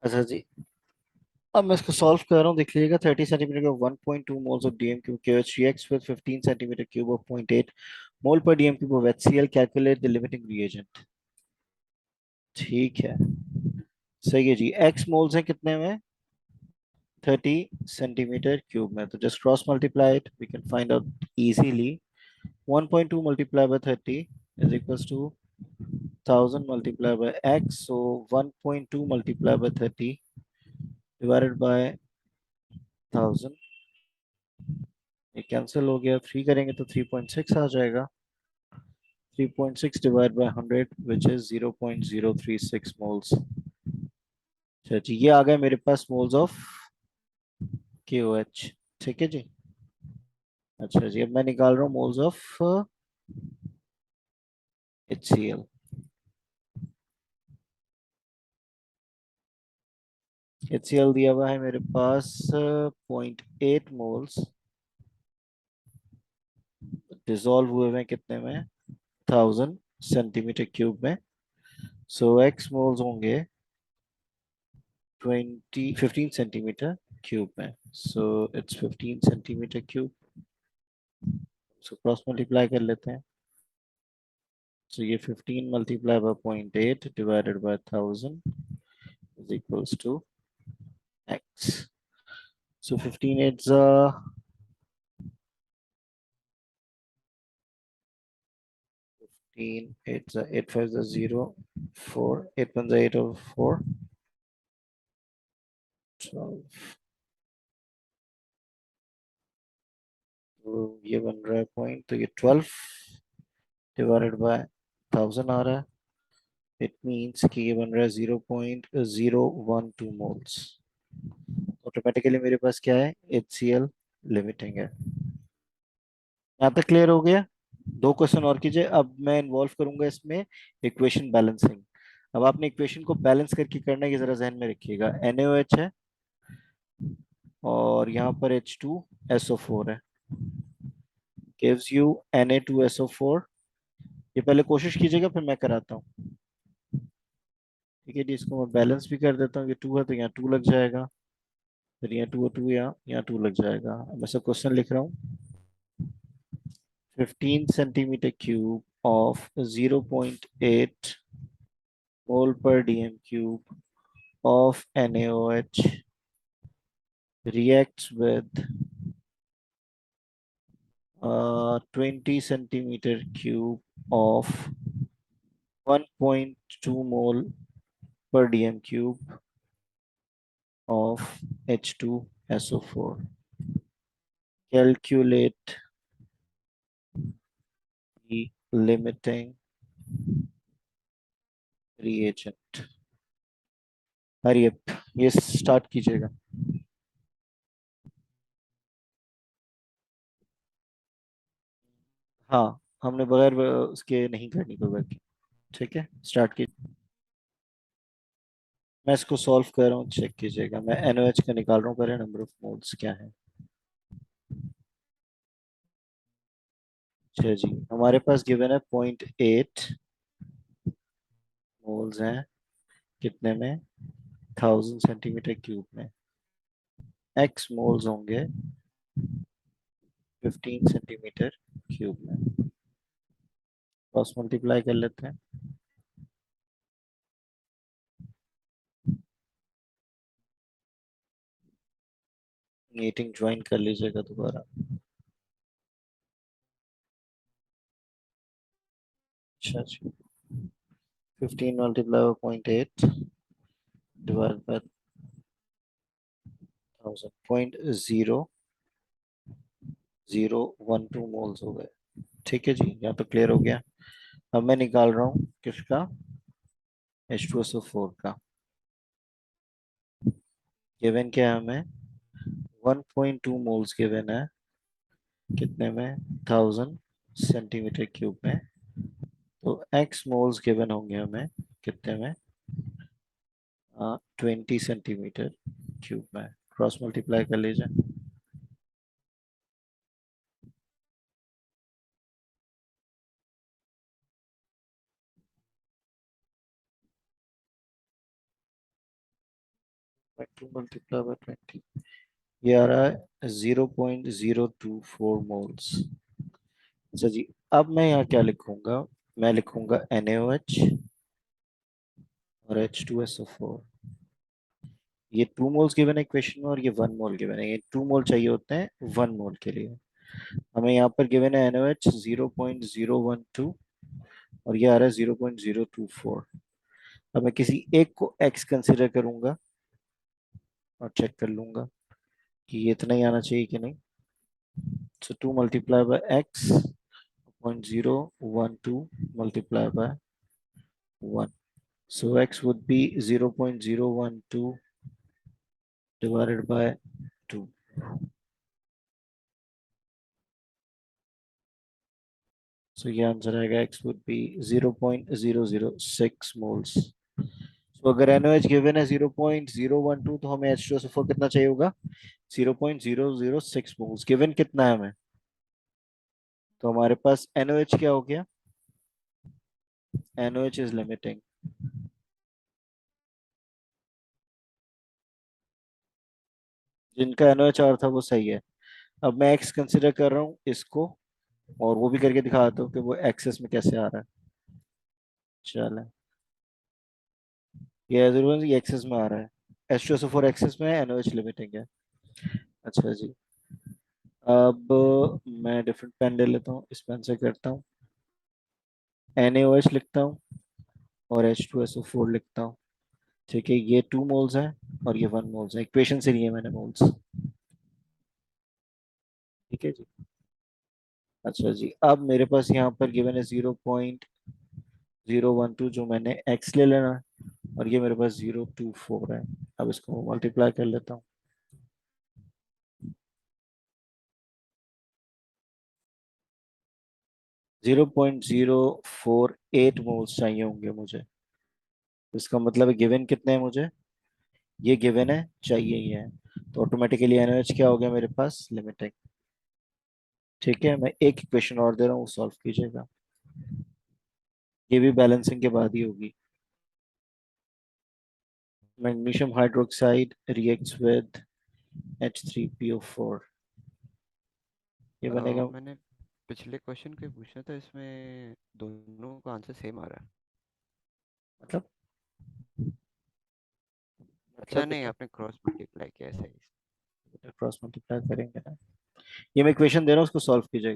अच्छा जी, अब मैं इसको सॉल्व कर रहा हूँ, देख लीजिएगा। 30 centimetre cube 1.2 moles of DM cube KOH reacts with 15 centimetre cube of 0.8 मोल पर DM cube of HCl, calculate the limiting reagent. ठीक है, सही है जी। एक्स मोल्स हैं कितने में? 30 सेंटीमीटर क्यूब में। तो just cross multiply it, we can find out easily. 1.2 multiplied by 30 is equals to 1000 multiplied by x. So 1.2 multiplied by 30 divided by 1000, ये कैंसिल हो गया। 3 करेंगे तो 3.6 आ जाएगा। 3.6 divided by 100 which is 0.036 moles। अच्छा जी, ये आ गए मेरे पास मोल्स ऑफ KOH। ठीक है जी। अच्छा जी, अब मैं निकाल रहा हूँ मोल्स ऑफ HCl। HCl दिया हुआ है मेरे पास 0.8 मोल्स, डिसॉल्व हुए हुए हैं कितने में? 1000 सेंटीमीटर क्यूब में। सो एक्स मोल्स होंगे 15 सेंटीमीटर क्यूब में। So it's 15 centimetre cube. So cross multiply कर लेते हैं। सो ये 15 multiply by 0.8 divided by 1000 is equals to x. So 15 eight 15 8 5 0 4 8 1 8 over 4 12। तो ये बन रहा है पॉइंट, तो ये 12 डिवाइडेड बाय 1000 आ रहा है। इट मीन्स कि ये बन रहा है 0.012 मोल्स। ऑटोमेटिकली मेरे पास क्या है? HCl लिमिटिंग है। यहाँ तक क्लियर हो गया? दो क्वेश्चन और कीजिए। अब मैं इन्वॉल्व करूंगा इसमें इक्वेशन बैलेंसिंग। अब आपने इक्वेशन को बैलेंस करके करना है, ये जरा जहन में रखिएगा। NaOH है और यहाँ पर H2SO4 है, gives you Na2SO4। ये पहले कोशिश कीजिएगा, फिर मैं कराता हूँ। ठीक है जी, इसको मैं बैलेंस भी कर देता हूँ। ये 2 है तो यहाँ 2 लग जाएगा, फिर यहाँ 2 2 यहाँ 2 लग जाएगा। अब मैं सब क्वेश्चन लिख रहा हूँ। 15 centimetre cube of 0.8 mole per dm cube of NaOH reacts with 20 centimeter cube of 1.2 mole per dm cube of H2SO4। Calculate the limiting reagent। Hurry up, ये स्टार्ट कीजिएगा। हाँ, हमने बगैर उसके नहीं करनी कोई बात। ठीक है, स्टार्ट की। मैं इसको सॉल्व कर रहा हूँ, चेक कीजिएगा। मैं NOH का निकाल रहा हूँ, पहले नंबर ऑफ मोल्स क्या है। अच्छा जी, हमारे पास गिवन है 0.8 मोल्स हैं कितने में? 1000 सेंटीमीटर क्यूब में। एक्स मोल्स होंगे 15 सेंटीमीटर क्यूब में। क्रॉस मल्टीप्लाई कर लेते हैं। मीटिंग ज्वाइन कर लीजिएगा दोबारा। अच्छा जी, 15 मल्टीप्लाई 0.8 डिवाइड बाय 1000, 0.0012 मोल्स हो गए। ठीक है जी, यहाँ तो क्लियर हो गया। अब मैं निकाल रहा हूँ किसका? H2SO4 का। गिवन क्या है हमें? 1.2 मोल्स गिवन है कितने में? 1000 सेंटीमीटर क्यूब में। तो एक्स मोल्स गिवन होंगे हमें कितने में? 20 सेंटीमीटर क्यूब में। क्रॉस मल्टीप्लाई कर लीजिए। 2 मल्टीप्लाई बाय 20, ये आ रहा है 0.024 मोल्स। अच्छा जी, अब मैं यहाँ क्या लिखूंगा? मैं लिखूंगा NaOH और H2SO4। ये 2 मोल्स गिवन है इक्वेशन में और ये 1 मोल गिवन है। ये 2 मोल चाहिए होते हैं 1 मोल के लिए। हमें यहाँ पर गिवन है NaOH 0.012 और ये आ रहा है 0.024। अब मैं किसी एक को x कंसिडर करूंगा और चेक कर लूंगा कि ये इतना ही आना चाहिए कि नहीं। So 2 multiplied by x 0.012 multiplied by 1. So x would be 0.012 divided by 2. So ये आंसर आएगा x would be 0.006 moles. So अगर NaOH given है 0.012 तो हमें H2SO4 कितना चाहिए होगा? 0.006 moles. Given कितना है हमें? तो हमारे पास NaOH क्या हो गया? NaOH is limiting. जिनका NaOH और था वो सही है। अब मैं x कंसिडर कर रहा हूँ इसको और वो भी करके दिखाता हूँ कि वो एक्सेस में कैसे आ रहा है। चलो, ये जरूर ये एक्सेस में आ रहा है। H2SO4 एक्सेस में है, NaOH लिमिटिंग है। अच्छा जी, अब मैं डिफरेंट पेन ले लेता हूँ, इस पेन से करता हूँ। NaOH लिखता हूँ और H2SO4 लिखता हूँ। ठीक है, ये 2 मोल्स है और ये 1 मोल्स है। इक्वेशन से लिए मैंने मोल्स। ठीक है जी। अच्छा जी, अब मेरे पास यहाँ पर गिवन है 0.012 जो मैंने x ले लेना है और ये मेरे पास 024 है। अब इसको मल्टीप्लाई कर लेता हूँ। 0.048 मोल्स चाहिए होंगे मुझे। इसका मतलब है गिवन कितने हैं मुझे? ये गिवन है, चाहिए ही है। तो ऑटोमेटिकली NaOH क्या हो गया मेरे पास? लिमिटिंग। ठीक है, मैं एक इक्वेशन और दे रहा हूँ, सॉल्व कीजिएगा। ये भी बैलेंसिंग के बाद ही होगी। Magnesium hydroxide reacts with H3PO4। ये बनेगा मैंने पिछले क्वेश्चन को ही पूछा था, इसमें दोनों का आंसर सेम आ रहा है। मतलब अच्छा, मतलब नहीं, बेटा, आपने क्रॉस मल्टीप्लाई किया है, सही। क्रॉस मल्टीप्लाई करेंगे ना। ये मैं इक्वेशन दे रहा हूँ, उसको सॉल्व कीजिएगा।